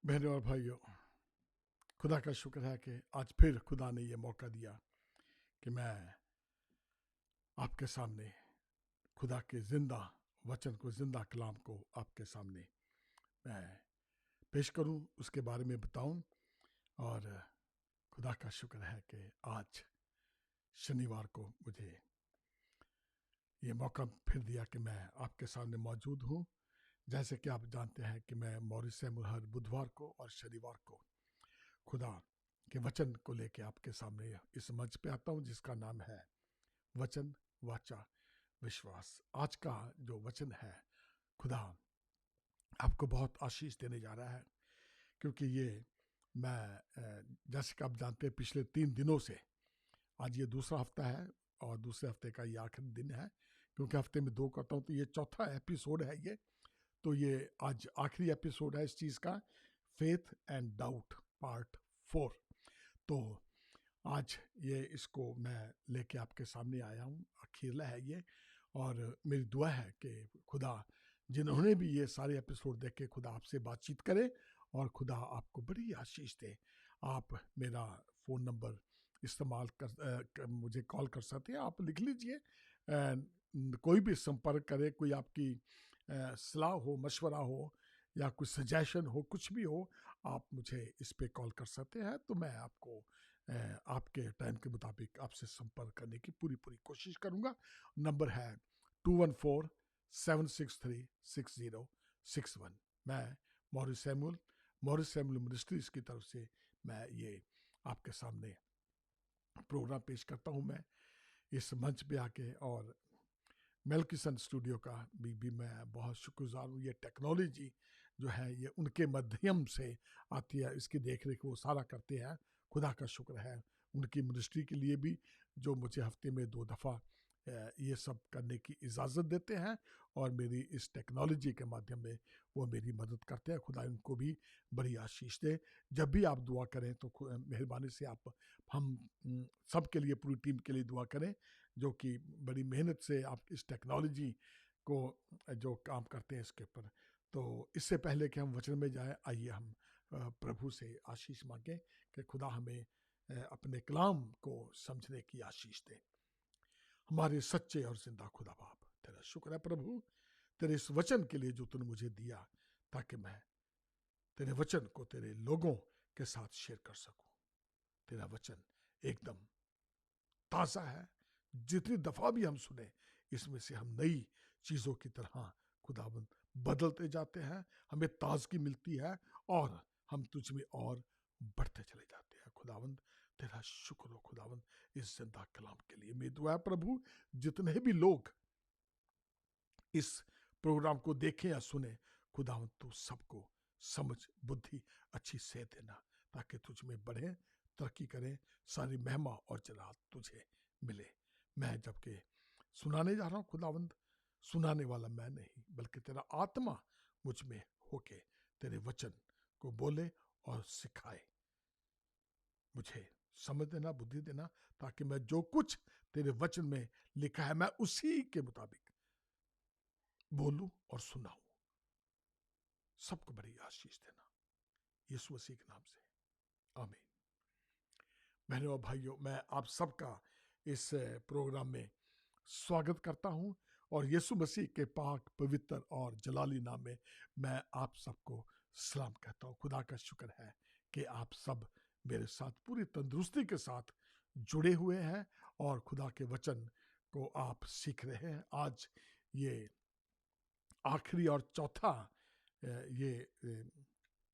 बहनों और भाइयों, खुदा का शुक्र है कि आज फिर खुदा ने ये मौका दिया कि मैं आपके सामने खुदा के जिंदा वचन को, जिंदा कलाम को आपके सामने मैं पेश करूं, उसके बारे में बताऊं। और खुदा का शुक्र है कि आज शनिवार को मुझे ये मौका फिर दिया कि मैं आपके सामने मौजूद हूं। जैसे कि आप जानते हैं कि मैं मॉरिस सैमुअल हर बुधवार को और शनिवार को खुदा के वचन को लेके आपके सामने इस मंच पे आता हूं, जिसका नाम है वचन, वाचा, विश्वास। आज का जो वचन है, खुदा आपको बहुत आशीष देने जा रहा है, क्योंकि ये मैं जैसे कि आप जानते हैं पिछले 3 दिनों से, आज ये दूसरा हफ्ता है और दूसरे हफ्ते का ये आखिरी दिन है, क्योंकि हफ्ते में 2 करता हूँ, तो ये चौथा एपिसोड है ये। तो ये आज आखिरी एपिसोड है इस चीज़ का, फेथ एंड डाउट पार्ट 4। तो आज ये इसको मैं लेके आपके सामने आया हूँ, अखीरला है ये। और मेरी दुआ है कि खुदा जिन्होंने भी ये सारे एपिसोड देखे, खुदा आपसे बातचीत करे और खुदा आपको बड़ी आशीष दे। आप मेरा फ़ोन नंबर इस्तेमाल कर मुझे कॉल कर सकते हैं, आप लिख लीजिए। कोई भी संपर्क करे, कोई आपकी सलाह हो, मशवरा हो या कुछ सजेशन हो, कुछ भी हो, आप मुझे इस पे कॉल कर सकते हैं। तो मैं आपको आपके टाइम के मुताबिक आपसे संपर्क करने की पूरी कोशिश करूंगा। नंबर है 214-763-6061। मैं मॉरिस सैमुअल मिनिस्ट्रीज की तरफ से मैं ये आपके सामने प्रोग्राम पेश करता हूँ। मैं इस मंच पे आके, और मेल्किसन स्टूडियो का भी मैं बहुत शुक्रगुजार हूँ। ये टेक्नोलॉजी जो है ये उनके माध्यम से आती है, इसकी देख रेख वो सारा करते हैं। खुदा का शुक्र है उनकी मिनिस्ट्री के लिए भी, जो मुझे हफ्ते में 2 दफ़ा ये सब करने की इजाज़त देते हैं और मेरी इस टेक्नोलॉजी के माध्यम में वो मेरी मदद करते हैं। खुदा उनको भी बड़ी आशीष दे। जब भी आप दुआ करें तो मेहरबानी से आप हम सब के लिए, पूरी टीम के लिए दुआ करें, जो कि बड़ी मेहनत से आप इस टेक्नोलॉजी को जो काम करते हैं इसके ऊपर। तो इससे पहले कि हम वचन में जाएं, आइए हम प्रभु से आशीष मांगें कि खुदा हमें अपने कलाम को समझने की आशीष दे। हमारे सच्चे और जिंदा खुदा बाप, तेरा शुक्र है प्रभु, तेरे इस वचन के लिए जो तूने मुझे दिया, ताकि मैं तेरे वचन को तेरे लोगों के साथ शेयर कर सकूं। तेरा वचन एकदम ताज़ा है। जितनी दफ़ा भी हम सुने, इसमें से हम नई चीज़ों की तरह खुदावंद बदलते जाते हैं, हमें ताजगी मिलती है और हम तुझ में और बढ़ते चले जाते हैं। खुदावंद तेरा शुक्र हो खुदावंद, इस जिंदा कलाम के लिए। मेरी दुआ है प्रभु, जितने भी लोग इस प्रोग्राम को देखें या सुने, खुदावंद तू सबको समझ, बुद्धि अच्छी से देना, ताकि तुझ में बढ़े, तरक्की करें, सारी महिमा और जलाल तुझे मिले। मैं जबकि सुनाने जा रहा हूँ खुदावंद, सुनाने वाला मैं नहीं बल्कि तेरा आत्मा मुझ में होके तेरे वचन को बोले और सिखाए। मुझे समझ देना, बुद्धि देना, ताकि मैं जो कुछ तेरे वचन में लिखा है मैं उसी के मुताबिक बोलूं और सुनाऊं। सबको बड़ी आशीष देना, यीशु मसीह के नाम से, आमीन। बहनों और भाइयों, मैं आप सबका इस प्रोग्राम में स्वागत करता हूं और यीशु मसीह के पाक, पवित्र और जलाली नाम में मैं आप सबको सलाम कहता हूं। खुदा का शुक्र है कि आप सब मेरे साथ पूरी तंदुरुस्ती के साथ जुड़े हुए हैं और खुदा के वचन को आप सीख रहे हैं। आज ये आखिरी और चौथा ये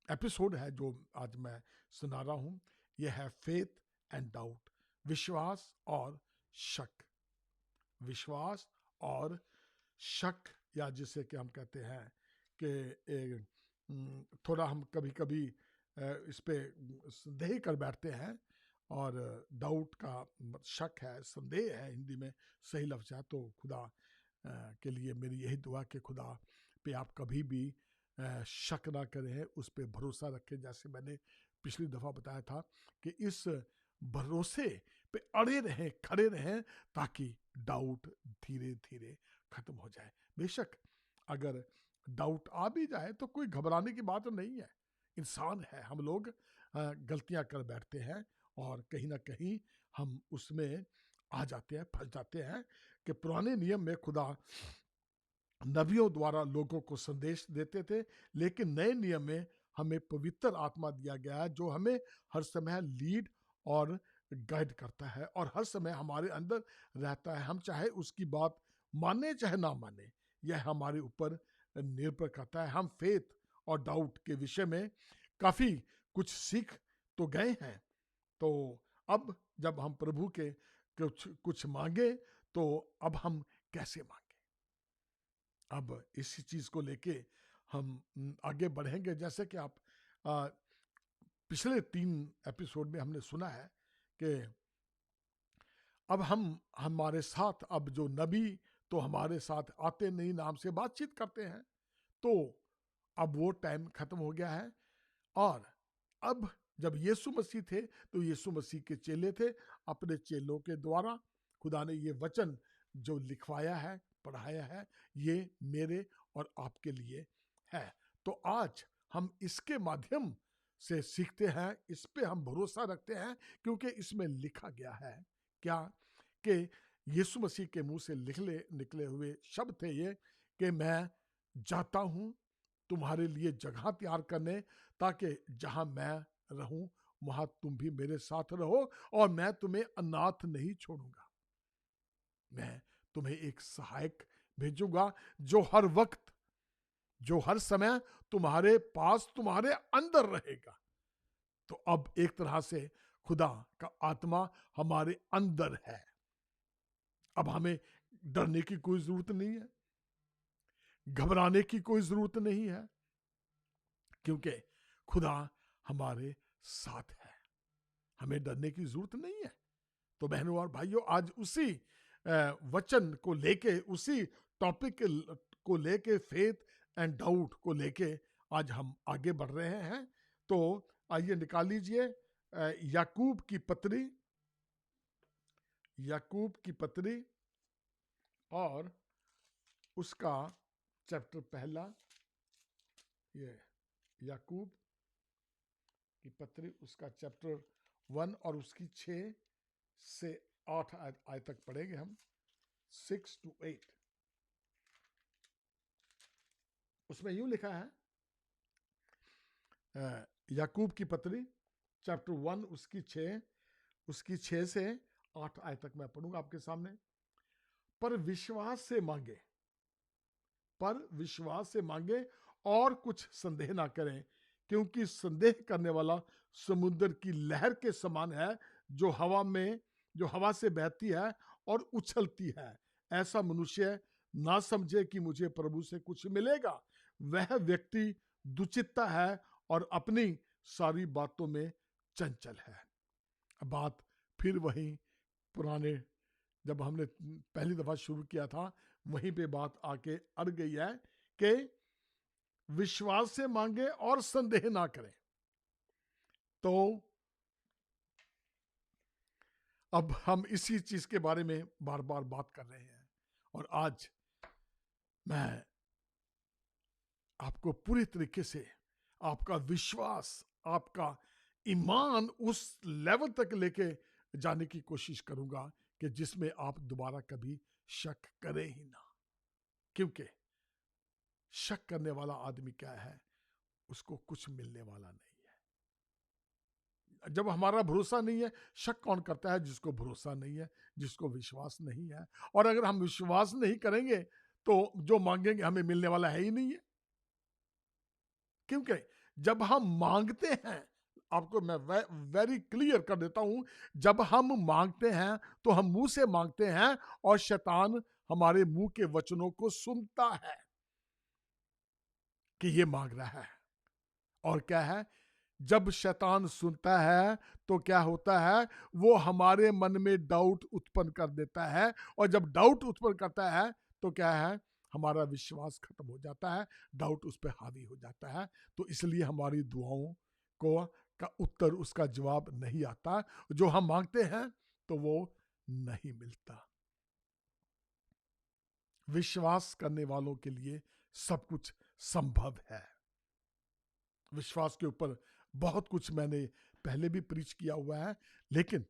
एपिसोड है जो आज मैं सुना रहा हूं। ये है फेथ एंड डाउट, विश्वास और शक। विश्वास और शक, या जिसे कि हम कहते हैं कि थोड़ा हम कभी कभी इस पे संदेह कर बैठते हैं, और डाउट का शक है, संदेह है, हिंदी में सही लफ्ज़ है। तो खुदा के लिए मेरी यही दुआ कि खुदा पे आप कभी भी शक ना करें, उस पे भरोसा रखें। जैसे मैंने पिछली दफ़ा बताया था कि इस भरोसे पे अड़े रहें, खड़े रहें, ताकि डाउट धीरे धीरे खत्म हो जाए। बेशक अगर डाउट आ भी जाए तो कोई घबराने की बात नहीं है, इंसान है, हम लोग गलतियां कर बैठते हैं और कहीं ना कहीं हम उसमें आ जाते हैं, फंस जाते हैं कि पुराने नियम में खुदा नबियों द्वारा लोगों को संदेश देते थे, लेकिन नए नियम में हमें पवित्र आत्मा दिया गया है जो हमें हर समय लीड और गाइड करता है और हर समय हमारे अंदर रहता है। हम चाहे उसकी बात माने चाहे ना माने, यह हमारे ऊपर निर्भर करता है। हम फेथ और डाउट के विषय में काफी कुछ सीख तो गए हैं, तो अब जब हम प्रभु के कुछ कुछ मांगे तो अब हम कैसे मांगे, अब इसी चीज को लेके हम आगे बढ़ेंगे। जैसे कि आप पिछले 3 एपिसोड में हमने सुना है कि अब हम हमारे साथ, अब जो नबी तो हमारे साथ आते नहीं, नाम से बातचीत करते हैं, तो अब वो टाइम खत्म हो गया है। और अब जब यीशु मसीह थे तो यीशु मसीह के चेले थे, अपने चेलों के द्वारा खुदा ने ये वचन जो लिखवाया है, पढ़ाया है, ये मेरे और आपके लिए है। तो आज हम इसके माध्यम से सीखते हैं, इस पे हम भरोसा रखते हैं, क्योंकि इसमें लिखा गया है क्या कि यीशु मसीह के मुंह से निकले हुए शब्द थे ये कि मैं जाता हूं तुम्हारे लिए जगह तैयार करने, ताकि जहां मैं रहूं वहां तुम भी मेरे साथ रहो, और मैं तुम्हें अनाथ नहीं छोड़ूंगा। मैं तुम्हें एक सहायक भेजूंगा जो हर वक्त, जो हर समय तुम्हारे पास, तुम्हारे अंदर रहेगा। तो अब एक तरह से खुदा का आत्मा हमारे अंदर है। अब हमें डरने की कोई जरूरत नहीं है, घबराने की कोई जरूरत नहीं है, क्योंकि खुदा हमारे साथ है। हमें डरने की जरूरत नहीं है। तो बहनों और भाइयों, आज उसी वचन को लेके, उसी टॉपिक को लेके, फेथ एंड डाउट को लेके आज हम आगे बढ़ रहे हैं। तो आइए निकाल लीजिए याकूब की पत्री, याकूब की पत्री और उसका चैप्टर पहला, ये याकूब की पत्री उसका चैप्टर 1 और उसकी 6 से 8 आयत तक पढ़ेंगे हम, 6 to 8। उसमें यूं लिखा है, याकूब की पत्री चैप्टर 1 उसकी 6 से 8 आयत तक मैं पढ़ूंगा आपके सामने। पर विश्वास से मांगे, पर विश्वास से मांगे और कुछ संदेह ना करें, क्योंकि संदेह करने वाला समुद्र की लहर के समान है, जो हवा से बहती है और उछलती है। ऐसा मनुष्य ना समझे कि मुझे प्रभु से कुछ मिलेगा। वह व्यक्ति दुचित्ता है और अपनी सारी बातों में चंचल है। बात फिर वही पुराने, जब हमने पहली दफा शुरू किया था वहीं पे बात आके अड़ गई है कि विश्वास से मांगे और संदेह ना करें। तो अब हम इसी चीज के बारे में बार बार बात कर रहे हैं, और आज मैं आपको पूरी तरीके से आपका विश्वास, आपका ईमान उस लेवल तक लेके जाने की कोशिश करूंगा कि जिसमें आप दोबारा कभी शक करें ही ना। क्योंकि शक करने वाला आदमी क्या है, उसको कुछ मिलने वाला नहीं है। जब हमारा भरोसा नहीं है, शक कौन करता है? जिसको भरोसा नहीं है, जिसको विश्वास नहीं है। और अगर हम विश्वास नहीं करेंगे तो जो मांगेंगे हमें मिलने वाला है ही नहीं है। क्योंकि जब हम मांगते हैं, आपको मैं वेरी क्लियर कर देता हूं, जब हम मांगते हैं तो हम मुंह से मांगते हैं, और शैतान हमारे मुंह के वचनों को सुनता है कि ये मांग रहा है। और क्या है, जब शैतान सुनता है तो क्या होता है, वो हमारे मन में डाउट उत्पन्न कर देता है, और जब डाउट उत्पन्न करता है तो क्या है, हमारा विश्वास खत्म हो जाता है, डाउट उस पर हावी हो जाता है। तो इसलिए हमारी दुआओं को का उत्तर, उसका जवाब नहीं आता, जो हम मांगते हैं तो वो नहीं मिलता। विश्वास करने वालों के लिए सब कुछ संभव है। विश्वास के ऊपर बहुत कुछ मैंने पहले भी प्रीच किया हुआ है, लेकिन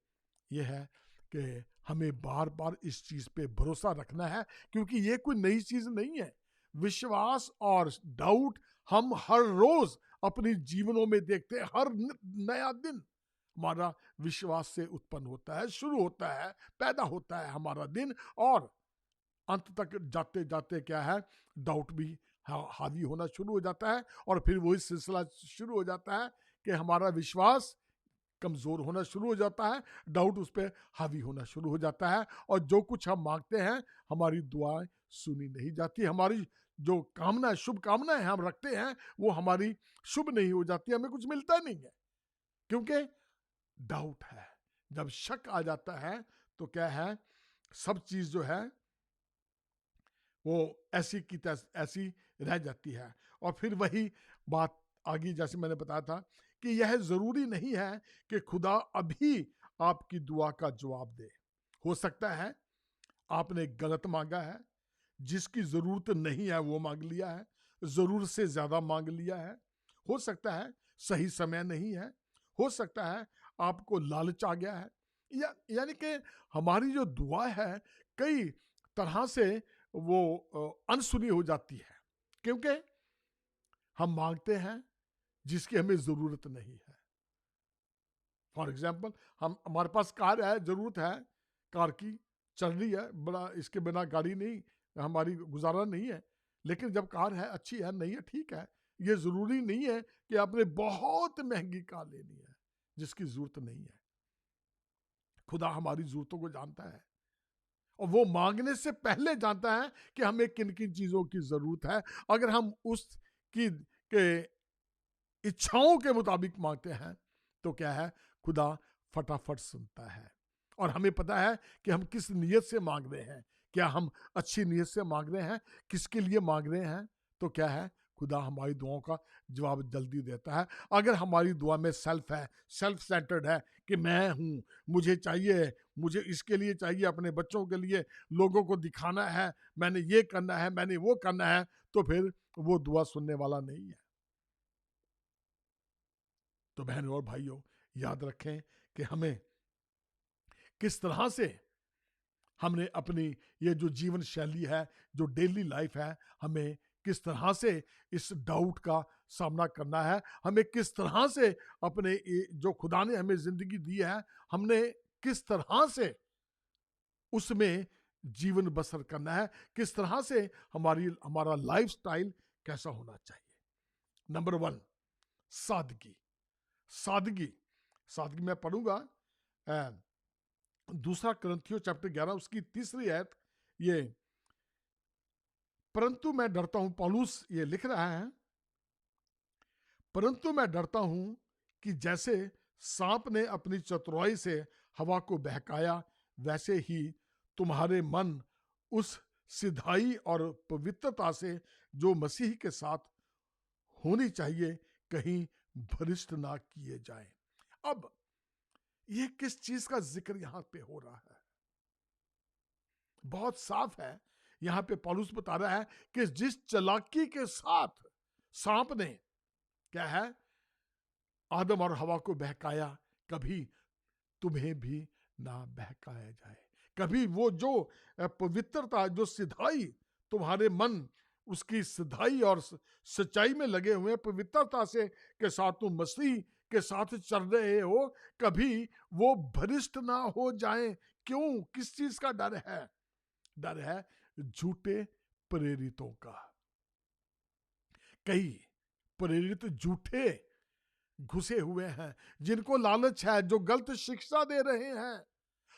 यह है कि हमें बार बार इस चीज पे भरोसा रखना है, क्योंकि ये कोई नई चीज नहीं है। विश्वास और डाउट हम हर रोज अपने जीवनों में देखते हैं। हर नया दिन हमारा विश्वास से उत्पन्न होता है, शुरू होता है, पैदा होता है हमारा दिन, और अंत तक जाते जाते क्या है, डाउट भी हावी होना शुरू हो जाता है, और फिर वही सिलसिला शुरू हो जाता है कि हमारा विश्वास कमजोर होना शुरू हो जाता है, डाउट उस पर हावी होना शुरू हो जाता है, और जो कुछ हम मांगते हैं हमारी दुआएं सुनी नहीं जाती, हमारी जो कामना शुभ कामनाएं हम रखते हैं वो हमारी शुभ नहीं हो जाती, हमें कुछ मिलता नहीं है, क्योंकि डाउट है। जब शक आ जाता है तो क्या है, सब चीज जो है वो ऐसी की ऐसी रह जाती है। और फिर वही बात आगे, जैसे मैंने बताया था कि यह जरूरी नहीं है कि खुदा अभी आपकी दुआ का जवाब दे। हो सकता है आपने गलत मांगा है, जिसकी जरूरत नहीं है वो मांग लिया है, जरूरत से ज्यादा मांग लिया है। हो सकता है सही समय नहीं है, हो सकता है आपको लालच आ गया है, यानी कि हमारी जो दुआ है कई तरह से वो अनसुनी हो जाती है, क्योंकि हम मांगते हैं जिसकी हमें जरूरत नहीं है। फॉर एग्जाम्पल, हम हमारे पास कार है, जरूरत है कार की, चल रही है, बड़ा इसके बिना गाड़ी नहीं, हमारी गुजारा नहीं है, लेकिन जब कार है, अच्छी है, नहीं है, ठीक है। ये जरूरी नहीं है कि आपने बहुत महंगी कार लेनी है जिसकी जरूरत नहीं है। खुदा हमारी जरूरतों को जानता है, और वो मांगने से पहले जानता है कि हमें किन किन चीजों की जरूरत है। अगर हम उसकी के इच्छाओं के मुताबिक मांगते हैं तो क्या है, खुदा फटाफट सुनता है, और हमें पता है कि हम किस नियत से मांग रहे हैं। क्या हम अच्छी नियत से मांग रहे हैं, किसके लिए मांग रहे हैं, तो क्या है, खुदा हमारी दुआओं का जवाब जल्दी देता है। अगर हमारी दुआ में सेल्फ है, सेल्फ सेंटर्ड है कि मैं हूं, मुझे चाहिए, मुझे इसके लिए चाहिए, अपने बच्चों के लिए, लोगों को दिखाना है, मैंने ये करना है, मैंने वो करना है, तो फिर वो दुआ सुनने वाला नहीं है। तो बहनों और भाइयों, याद रखें कि हमें किस तरह से हमने अपनी ये जो जीवन शैली है, जो डेली लाइफ है, हमें किस तरह से इस डाउट का सामना करना है, हमें किस तरह से अपने जो खुदा ने हमें जिंदगी दी है, हमने किस तरह से उसमें जीवन बसर करना है, किस तरह से हमारा लाइफस्टाइल कैसा होना चाहिए। नंबर 1, सादगी। सादगी, सादगी मैं पढ़ूंगा 2 कुरिन्थियों चैप्टर 11 उसकी 3री आयत। ये परंतु मैं डरता हूं, पौलुस ये लिख रहा है, परंतु मैं डरता हूं कि जैसे सांप ने अपनी चतुराई से हवा को बहकाया, वैसे ही तुम्हारे मन उस सिधाई और पवित्रता से जो मसीह के साथ होनी चाहिए कहीं भ्रष्ट ना किए जाएं। अब ये किस चीज का जिक्र यहां पे हो रहा है? बहुत साफ है, यहां पे पौलुस बता रहा है कि जिस चालाकी के साथ सांप ने क्या है, आदम और हवा को बहकाया, कभी तुम्हें भी ना बहकाया जाए। कभी वो जो पवित्रता, जो सिधाई, तुम्हारे मन उसकी सिधाई और सच्चाई में लगे हुए, पवित्रता से के साथ तुम मसीह के साथ चल रहे हो, कभी वो भ्रष्ट ना हो जाए। क्यों? किस चीज का डर है? डर है झूठे प्रेरितों का। कई प्रेरित झूठे घुसे हुए हैं, जिनको लालच है, जो गलत शिक्षा दे रहे हैं।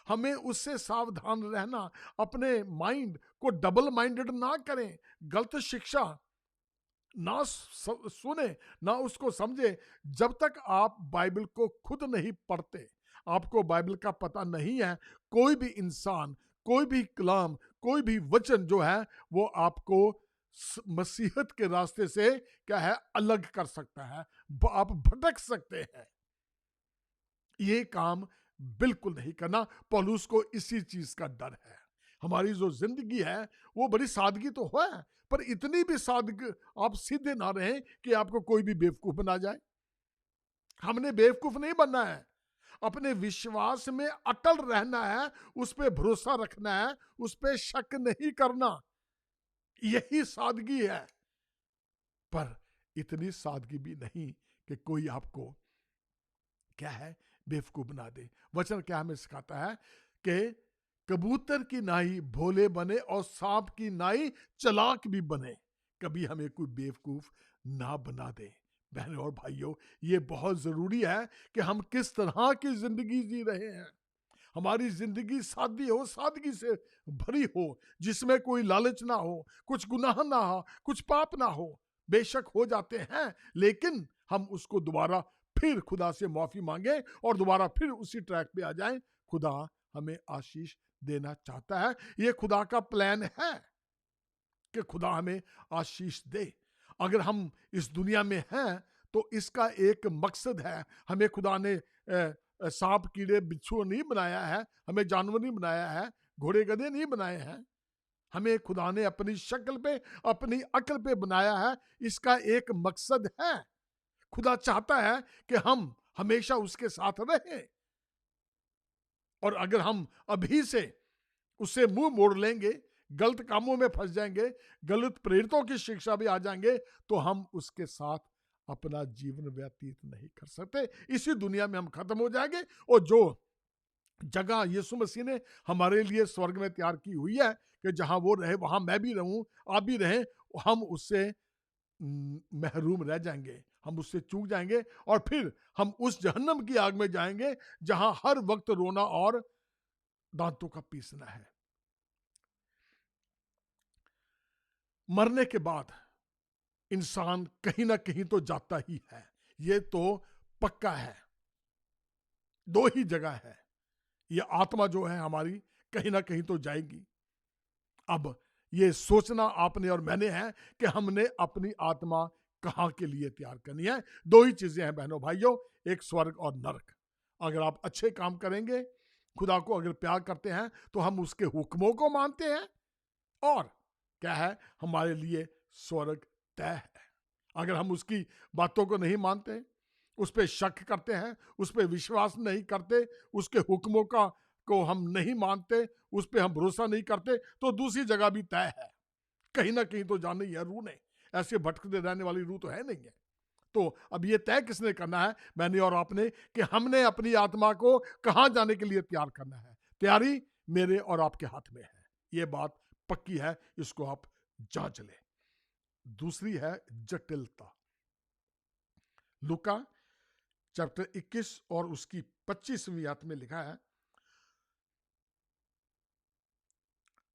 हमें उससे सावधान रहना, अपने माइंड को डबल माइंडेड ना करें, गलत शिक्षा ना सुने, ना उसको समझे। जब तक आप बाइबल को खुद नहीं पढ़ते, आपको बाइबल का पता नहीं है, कोई भी इंसान, कोई भी कलाम, कोई भी वचन जो है वो आपको मसीहत के रास्ते से क्या है, अलग कर सकता है, आप भटक सकते हैं। ये काम बिल्कुल नहीं करना। पौलुस को इसी चीज का डर है। हमारी जो जिंदगी है वो बड़ी सादगी तो है, पर इतनी भी सादगी आप सीधे ना रहें कि आपको कोई भी बेवकूफ बना जाए। हमने बेवकूफ नहीं बनना है, अपने विश्वास में अटल रहना है, उस पे भरोसा रखना है, उस पे शक नहीं करना, यही सादगी है। पर इतनी सादगी भी नहीं कि कोई आपको क्या है बेवकूफ बना दे। वचन क्या हमें सिखाता है कि कबूतर की नाई भोले बने और सांप की नाई चालाक भी बने, कभी हमें कोई बेवकूफ ना बना दे। बहनों और भाइयों, ये बहुत जरूरी है कि हम किस तरह की जिंदगी जी रहे हैं। हमारी जिंदगी सादी हो, सादगी से भरी हो, जिसमें कोई लालच ना हो, कुछ गुनाह ना हो, कुछ पाप ना हो। बेशक हो जाते हैं, लेकिन हम उसको दोबारा फिर खुदा से माफी मांगे और दोबारा फिर उसी ट्रैक पे आ जाएं। खुदा हमें आशीष देना चाहता है, ये खुदा का प्लान है कि खुदा हमें आशीष दे। अगर हम इस दुनिया में हैं तो इसका एक मकसद है। हमें खुदा ने सांप कीड़े बिच्छू नहीं बनाया है, हमें जानवर नहीं बनाया है, घोड़े गधे नहीं बनाए हैं। हमें खुदा ने अपनी शक्ल पे, अपनी अक्ल पे बनाया है। इसका एक मकसद है। खुदा चाहता है कि हम हमेशा उसके साथ रहें, और अगर हम अभी से उससे मुंह मोड़ लेंगे, गलत कामों में फंस जाएंगे, गलत प्रेरितों की शिक्षा भी आ जाएंगे, तो हम उसके साथ अपना जीवन व्यतीत नहीं कर सकते। इसी दुनिया में हम खत्म हो जाएंगे, और जो जगह यीशु मसीह ने हमारे लिए स्वर्ग में तैयार की हुई है कि जहां वो रहे वहां मैं भी रहूं, आप भी रहें, हम उससे महरूम रह जाएंगे, हम उससे चूक जाएंगे, और फिर हम उस जहन्नम की आग में जाएंगे जहां हर वक्त रोना और दांतों का पीसना है। मरने के बाद इंसान कहीं ना कहीं तो जाता ही है, ये तो पक्का है। दो ही जगह है, ये आत्मा जो है हमारी कहीं ना कहीं तो जाएगी। अब ये सोचना आपने और मैंने है कि हमने अपनी आत्मा कहां के लिए तैयार करनी है। दो ही चीजें हैं बहनों भाइयों, एक स्वर्ग और नरक। अगर आप अच्छे काम करेंगे, खुदा को अगर प्यार करते हैं, तो हम उसके हुक्मों को मानते हैं, और क्या है, हमारे लिए स्वर्ग तय है। अगर हम उसकी बातों को नहीं मानते, उस पर शक करते हैं, उस पर विश्वास नहीं करते, उसके हुक्मों का को हम नहीं मानते, उस पर हम भरोसा नहीं करते, तो दूसरी जगह भी तय है। कहीं ना कहीं तो जाना ही है रूह ने, ऐसे भटकते रहने वाली रूह तो है नहीं है। तो अब ये तय किसने करना है, मैंने और आपने, कि हमने अपनी आत्मा को कहां जाने के लिए तैयार करना है। तैयारी मेरे और आपके हाथ में है, ये बात पक्की है, इसको आप जांच लें। दूसरी है जटिलता। लूका चैप्टर 21 और उसकी 25वीं आयत में लिखा है,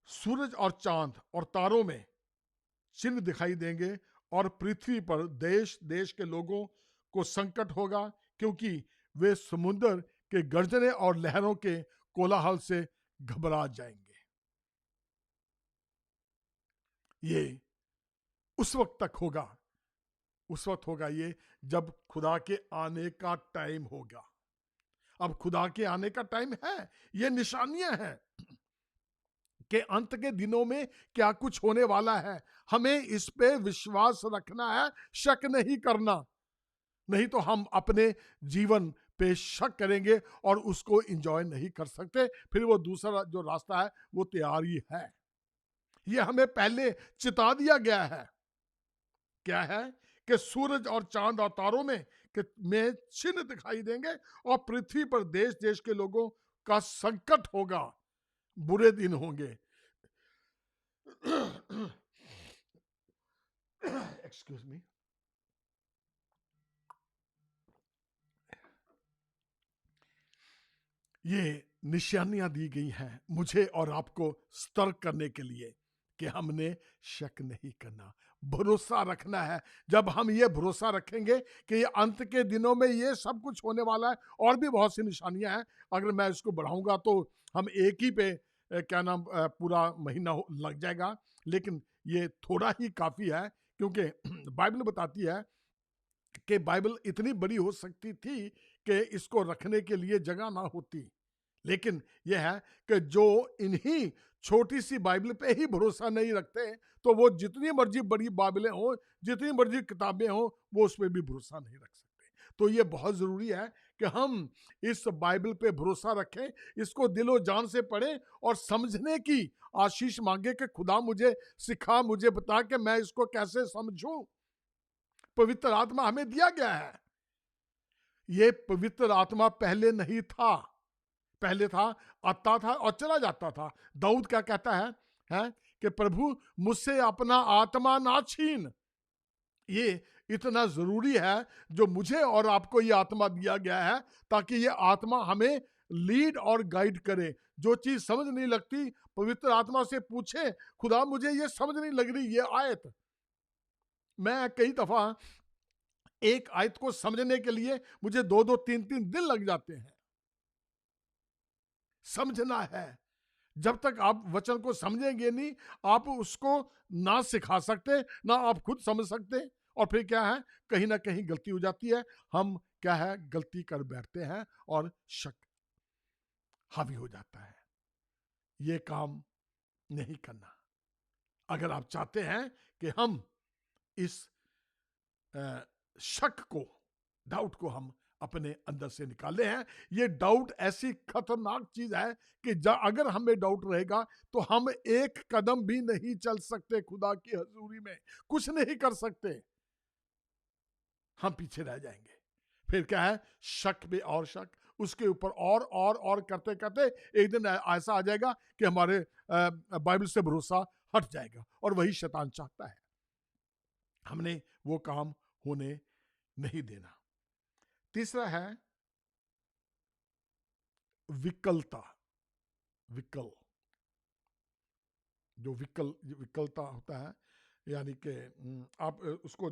सूरज और चांद और तारों में चिन्ह दिखाई देंगे, और पृथ्वी पर देश देश के लोगों को संकट होगा, क्योंकि वे समुद्र के गर्जने और लहरों के कोलाहल से घबरा जाएंगे। ये उस वक्त तक होगा, उस वक्त होगा ये जब खुदा के आने का टाइम होगा। अब खुदा के आने का टाइम है, ये निशानियां हैं कि अंत के दिनों में क्या कुछ होने वाला है। हमें इस पे विश्वास रखना है, शक नहीं करना। नहीं तो हम अपने जीवन पे शक करेंगे और उसको एंजॉय नहीं कर सकते। फिर वो दूसरा जो रास्ता है वो तैयार ही है। ये हमें पहले चिता दिया गया है। क्या है कि सूरज और चांद और तारों में चिन्ह दिखाई देंगे, और पृथ्वी पर देश देश के लोगों का संकट होगा, बुरे दिन होंगे। Excuse me. ये निशानियां दी गई हैं मुझे और आपको सतर्क करने के लिए कि हमने शक नहीं करना, भरोसा रखना है। जब हम ये भरोसा रखेंगे कि ये अंत के दिनों में ये सब कुछ होने वाला है, और भी बहुत सी निशानियां हैं, अगर मैं इसको बढ़ाऊंगा तो हम एक ही पे क्या नाम पूरा महीना लग जाएगा, लेकिन ये थोड़ा ही काफी है, क्योंकि बाइबल बताती है कि बाइबल इतनी बड़ी हो सकती थी कि इसको रखने के लिए जगह ना होती, लेकिन यह है कि जो इन्हीं छोटी सी बाइबल पे ही भरोसा नहीं रखते, तो वो जितनी मर्जी बड़ी बाइबलें हो, जितनी मर्जी किताबें हो, वो उस पर भी भरोसा नहीं रख सकते। तो ये बहुत जरूरी है कि हम इस बाइबल पे भरोसा रखें, इसको दिलो जान से पढ़ें और समझने की आशीष मांगे कि खुदा मुझे सिखा, मुझे बता कि मैं इसको कैसे समझूं। पवित्र आत्मा हमें दिया गया है। ये पवित्र आत्मा पहले नहीं था, पहले था, आता था और चला जाता था। दाऊद क्या कहता है कि प्रभु मुझसे अपना आत्मा ना छीन। ये इतना जरूरी है जो मुझे और आपको ये आत्मा दिया गया है, ताकि ये आत्मा हमें लीड और गाइड करे। जो चीज समझ नहीं लगती, पवित्र आत्मा से पूछे, खुदा मुझे ये समझ नहीं लग रही ये आयत। मैं कई दफा एक आयत को समझने के लिए मुझे 2-2, 3-3 दिन लग जाते हैं। समझना है। जब तक आप वचन को समझेंगे नहीं, आप उसको ना सिखा सकते, ना आप खुद समझ सकते। और फिर क्या है, कहीं ना कहीं गलती हो जाती है। हम क्या है, गलती कर बैठते हैं और शक हावी हो जाता है। ये काम नहीं करना। अगर आप चाहते हैं कि हम इस शक को, डाउट को हम अपने अंदर से निकाले हैं, ये डाउट ऐसी खतरनाक चीज है कि अगर हमें डाउट रहेगा तो हम एक कदम भी नहीं चल सकते खुदा की हजूरी में, कुछ नहीं कर सकते, हम पीछे रह जाएंगे। फिर क्या है, शक पे और शक, उसके ऊपर और करते करते एक दिन ऐसा आ जाएगा कि हमारे बाइबल से भरोसा हट जाएगा। और वही शैतान चाहता है। हमने वो काम होने नहीं देना। तीसरा है विकलता। विकल, जो विकलता होता है, यानी कि आप उसको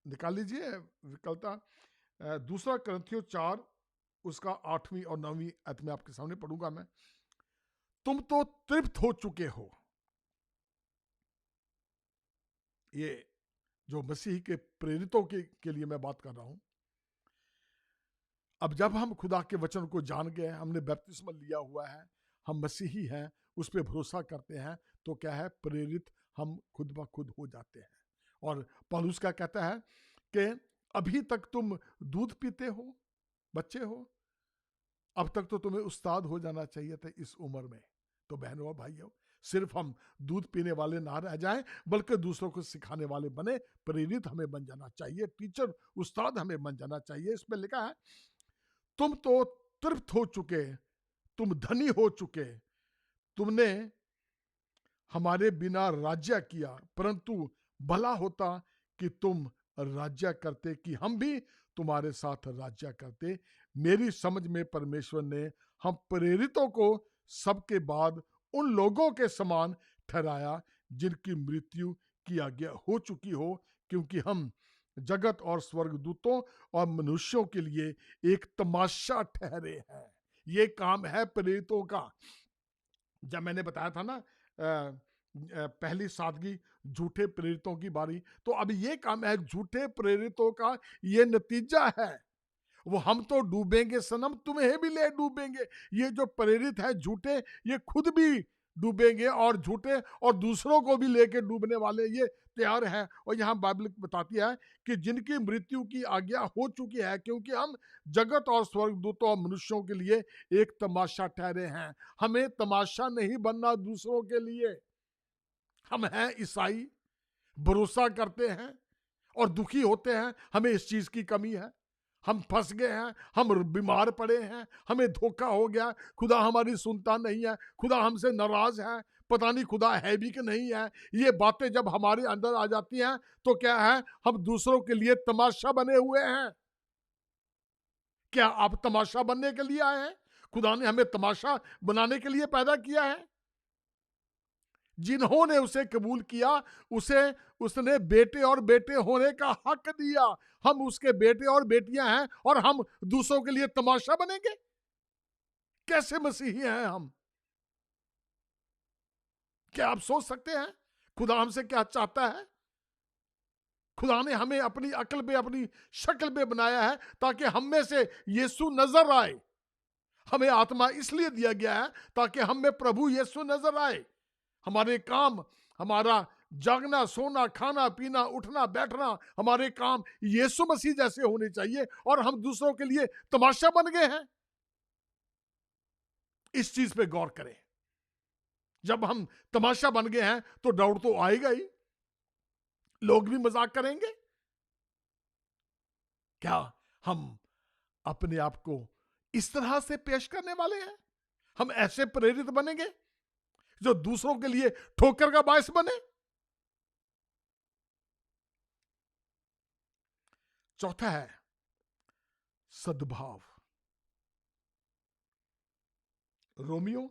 निकाल लीजिए। विकलता दूसरा करंथियों 4 उसका 8वीं और 9वीं आयत में आपके सामने पढ़ूंगा मैं। तुम तो तृप्त हो चुके हो। ये जो मसीह के प्रेरितों के लिए मैं बात कर रहा हूं। अब जब हम खुदा के वचन को जान गए, हमने बपतिस्मा लिया हुआ है, हम मसीही हैं, उस पर भरोसा करते हैं, तो क्या है, प्रेरित हम खुद ब खुद हो जाते हैं। और पौलुस क्या कहता है कि अभी तक तुम दूध पीते हो, बच्चे हो, अब तक तो तुम्हें उस्ताद हो जाना चाहिए था इस उम्र में। तो बहनों और भाइयों, सिर्फ हम दूध पीने वाले ना रह जाएं, बल्कि दूसरों को सिखाने वाले बने। प्रेरित हमें बन जाना चाहिए, टीचर, उस्ताद हमें बन जाना चाहिए। इसमें लिखा है, तुम तो तृप्त हो चुके, तुम धनी हो चुके, तुमने हमारे बिना राज्य किया, परंतु भला होता कि तुम राज्य करते, कि हम भी तुम्हारे साथ राज्य करते। मेरी समझ में परमेश्वर ने हम प्रेरितों को सबके बाद उन लोगों के समान ठहराया जिनकी मृत्यु की आज्ञा हो चुकी हो, क्योंकि हम जगत और स्वर्गदूतों और मनुष्यों के लिए एक तमाशा ठहरे हैं। ये काम है प्रेरितों का। जब मैंने बताया था ना पहली सादगी, झूठे प्रेरितों की बारी, तो अब ये काम है झूठे प्रेरितों का। ये नतीजा है, वो हम तो डूबेंगे सनम, तुम्हें भी ले डूबेंगे। ये जो प्रेरित है झूठे, ये खुद भी डूबेंगे और झूठे, और दूसरों को भी लेके डूबने वाले ये तैयार है। और यहाँ बाइबल बताती है कि जिनकी मृत्यु की आज्ञा हो चुकी है, क्योंकि हम जगत और स्वर्गदूतों और मनुष्यों के लिए एक तमाशा ठहरे हैं। हमें तमाशा नहीं बनना दूसरों के लिए। हम हैं ईसाई, भरोसा करते हैं और दुखी होते हैं, हमें इस चीज की कमी है, हम फंस गए हैं, हम बीमार पड़े हैं, हमें धोखा हो गया, खुदा हमारी सुनता नहीं है, खुदा हमसे नाराज है, पता नहीं खुदा है भी कि नहीं है। ये बातें जब हमारे अंदर आ जाती हैं, तो क्या है, हम दूसरों के लिए तमाशा बने हुए हैं। क्या आप तमाशा बनने के लिए आए हैं? खुदा ने हमें तमाशा बनाने के लिए पैदा किया है। जिन्होंने उसे कबूल किया, उसे उसने बेटे और बेटे होने का हक दिया। हम उसके बेटे और बेटियां हैं, और हम दूसरों के लिए तमाशा बनेंगे? कैसे मसीही हैं हम? क्या आप सोच सकते हैं खुदा हमसे क्या चाहता है? खुदा ने हमें अपनी अक्ल पे, अपनी शक्ल पे बनाया है, ताकि हम में से यीशु नजर आए। हमें आत्मा इसलिए दिया गया है ताकि हम में प्रभु यीशु नजर आए। हमारे काम, हमारा जागना, सोना, खाना, पीना, उठना, बैठना, हमारे काम यीशु मसीह जैसे होने चाहिए, और हम दूसरों के लिए तमाशा बन गए हैं। इस चीज पे गौर करें। जब हम तमाशा बन गए हैं तो डाउट तो आएगा ही। लोग भी मजाक करेंगे। क्या हम अपने आप को इस तरह से पेश करने वाले हैं? हम ऐसे प्रेरित बनेंगे जो दूसरों के लिए ठोकर का बायस बने? चौथा है सद्भाव। रोमियो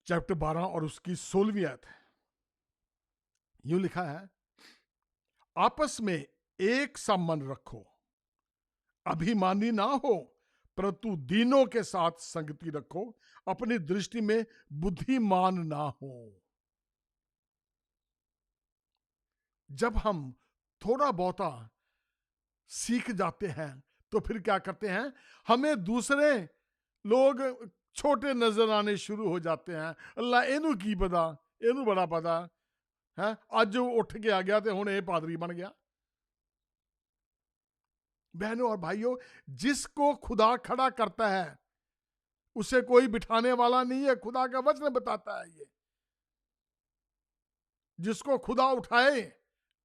चैप्टर 12 और उसकी 16वीं आयत यूं लिखा है, आपस में एक सा मन रखो, अभिमानी ना हो, परंतु दीनों के साथ संगति रखो, अपनी दृष्टि में बुद्धिमान ना हो। जब हम थोड़ा बहुता सीख जाते हैं तो फिर क्या करते हैं, हमें दूसरे लोग छोटे नजर आने शुरू हो जाते हैं। अल्लाह एनू की पता, एनू बड़ा पता है, आज वो उठ के आ गया तो हुण ये पादरी बन गया। बहनों और भाइयों, जिसको खुदा खड़ा करता है उसे कोई बिठाने वाला नहीं है। खुदा का वचन बताता है ये। जिसको खुदा उठाए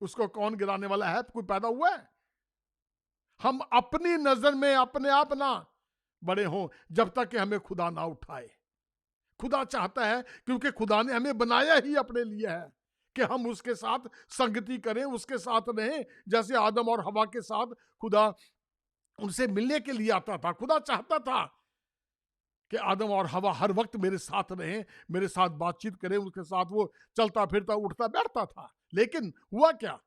उसको कौन गिराने वाला है? कोई पैदा हुआ है? हम अपनी नजर में अपने आप ना बड़े हों जब तक कि हमें खुदा ना उठाए। खुदा चाहता है, क्योंकि खुदा ने हमें बनाया ही अपने लिए है कि हम उसके साथ संगति करें, उसके साथ रहें। जैसे आदम और हवा के साथ खुदा उनसे मिलने के लिए आता था। खुदा चाहता था कि आदम और हवा हर वक्त मेरे साथ रहें, मेरे साथ बातचीत करें, उसके साथ वो चलता फिरता उठता बैठता था। लेकिन हुआ क्या?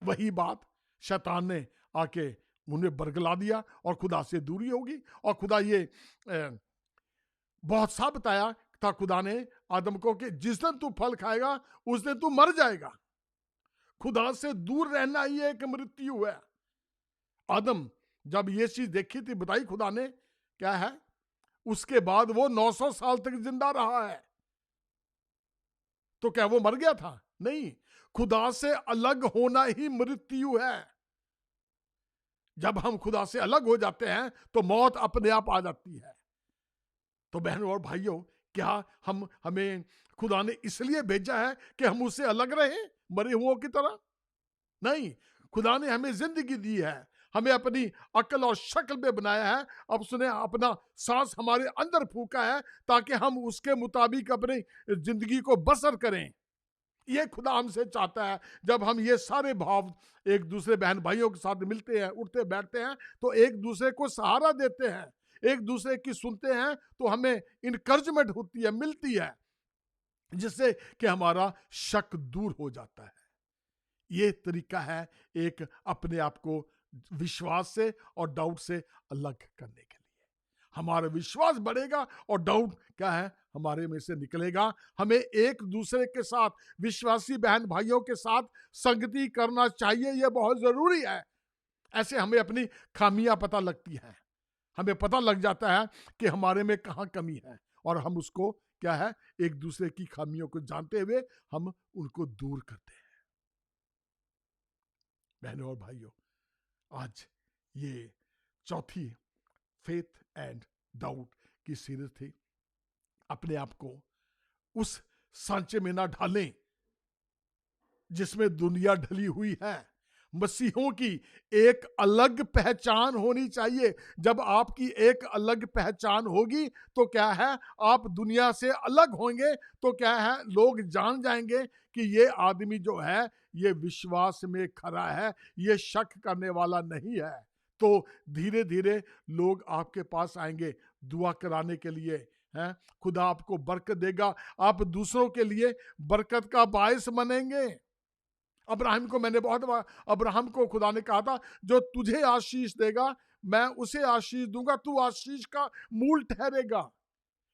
वही बात शैतान ने आके उन्हें बरगला दिया और खुदा से दूरी होगी। और खुदा ये बहुत सा बताया था खुदा ने आदम को कि जिस दिन तू फल खाएगा उस दिन तू मर जाएगा। खुदा से दूर रहना ही एक मृत्यु है। आदम जब ये चीज देखी थी, बताई खुदा ने, क्या है, उसके बाद वो 900 साल तक जिंदा रहा है। तो क्या वो मर गया था? नहीं, खुदा से अलग होना ही मृत्यु है। जब हम खुदा से अलग हो जाते हैं तो मौत अपने आप आ जाती है। तो बहनों और भाइयों, क्या हमें खुदा ने इसलिए भेजा है कि हम उससे अलग रहें मरे हुओं की तरह? नहीं, खुदा ने हमें जिंदगी दी है, हमें अपनी अकल और शक्ल में बनाया है। अब उसने अपना सांस हमारे अंदर फूका है ताकि हम उसके मुताबिक अपनी जिंदगी को बसर करें। ये खुदा हमसे चाहता है। जब हम ये सारे भाव एक दूसरे बहन भाइयों के साथ मिलते हैं, उठते बैठते हैं, तो एक दूसरे को सहारा देते हैं, एक दूसरे की सुनते हैं, तो हमें इनकरेजमेंट होती है, मिलती है, जिससे कि हमारा शक दूर हो जाता है। ये तरीका है एक अपने आप को विश्वास से और डाउट से अलग करने के लिए। हमारा विश्वास बढ़ेगा और डाउट क्या है, हमारे में से निकलेगा। हमें एक दूसरे के साथ, विश्वासी बहन भाइयों के साथ संगति करना चाहिए, यह बहुत जरूरी है। ऐसे हमें अपनी खामियां पता लगती हैं, हमें पता लग जाता है कि हमारे में कहां कमी है, और हम उसको क्या है, एक दूसरे की खामियों को जानते हुए हम उनको दूर करते हैं। बहनों और भाइयों, आज ये चौथी फेथ एंड डाउट की सीरीज थी। अपने आप को उस सांचे में ना ढालें जिसमें दुनिया ढली हुई है। मसीहों की एक अलग पहचान होनी चाहिए। जब आपकी एक अलग पहचान होगी तो क्या है, आप दुनिया से अलग होंगे, तो क्या है, लोग जान जाएंगे कि ये आदमी जो है ये विश्वास में खरा है, ये शक करने वाला नहीं है। तो धीरे धीरे लोग आपके पास आएंगे दुआ कराने के लिए, हैं, खुदा आपको बरकत देगा, आप दूसरों के लिए बरकत का बायस बनेंगे। अब्राहम को मैंने बहुत बार, अब्राहम को खुदा ने कहा था, जो तुझे आशीष देगा मैं उसे आशीष दूंगा, तू आशीष का मूल ठहरेगा।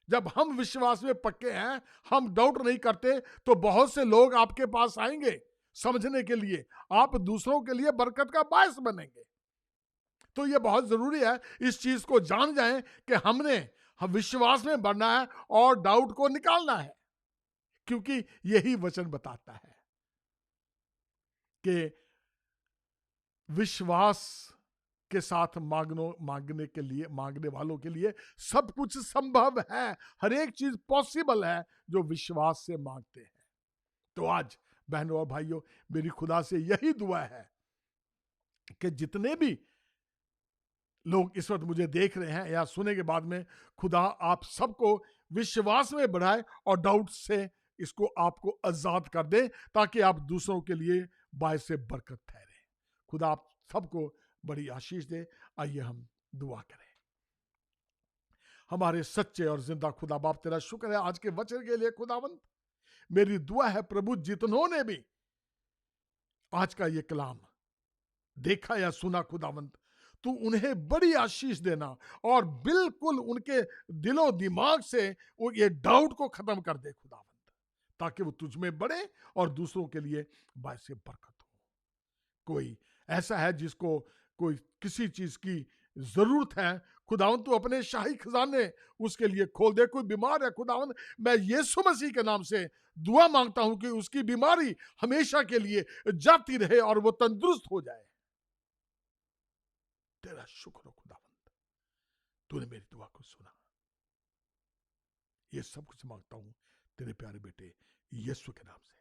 जब हम विश्वास में पक्के हैं, हम डाउट नहीं करते, तो बहुत से लोग आपके पास आएंगे समझने के लिए, आप दूसरों के लिए बरकत का बायस बनेंगे। तो ये बहुत जरूरी है इस चीज को जान जाएं कि हम विश्वास में बढ़ना है और डाउट को निकालना है, क्योंकि यही वचन बताता है कि विश्वास के साथ मांगने वालों के लिए सब कुछ संभव है। हर एक चीज पॉसिबल है जो विश्वास से मांगते हैं। तो आज बहनों और भाइयों, मेरी खुदा से यही दुआ है कि जितने भी लोग इस वक्त मुझे देख रहे हैं या सुने के बाद में, खुदा आप सबको विश्वास में बढ़ाए और डाउट से इसको आपको आजाद कर दे, ताकि आप दूसरों के लिए बायसे बरकत ठहरे। खुदा आप सबको बड़ी आशीष दे। आइए हम दुआ करें। हमारे सच्चे और जिंदा खुदा बाप, तेरा शुक्र है आज के वचन के लिए खुदावंत। मेरी दुआ है प्रभु, जितनों ने भी आज का ये कलाम देखा या सुना खुदावंत, तू उन्हें बड़ी आशीष देना और बिल्कुल उनके दिलो दिमाग से वो ये डाउट को खत्म कर दे खुदावंत, ताकि वो तुझ में बढ़े और दूसरों के लिए बायसे बरकत हो। कोई ऐसा है जिसको कोई किसी चीज की जरूरत है, खुदावंत तू अपने शाही खजाने उसके लिए खोल दे। कोई बीमार है खुदावंत, मैं यीशु मसीह के नाम से दुआ मांगता हूं कि उसकी बीमारी हमेशा के लिए जाती रहे और वो तंदुरुस्त हो जाए। तेरा शुक्र हो खुदावंत, तूने मेरी दुआ को सुना। ये सब कुछ मांगता हूं तेरे प्यारे बेटे यीशु के नाम से।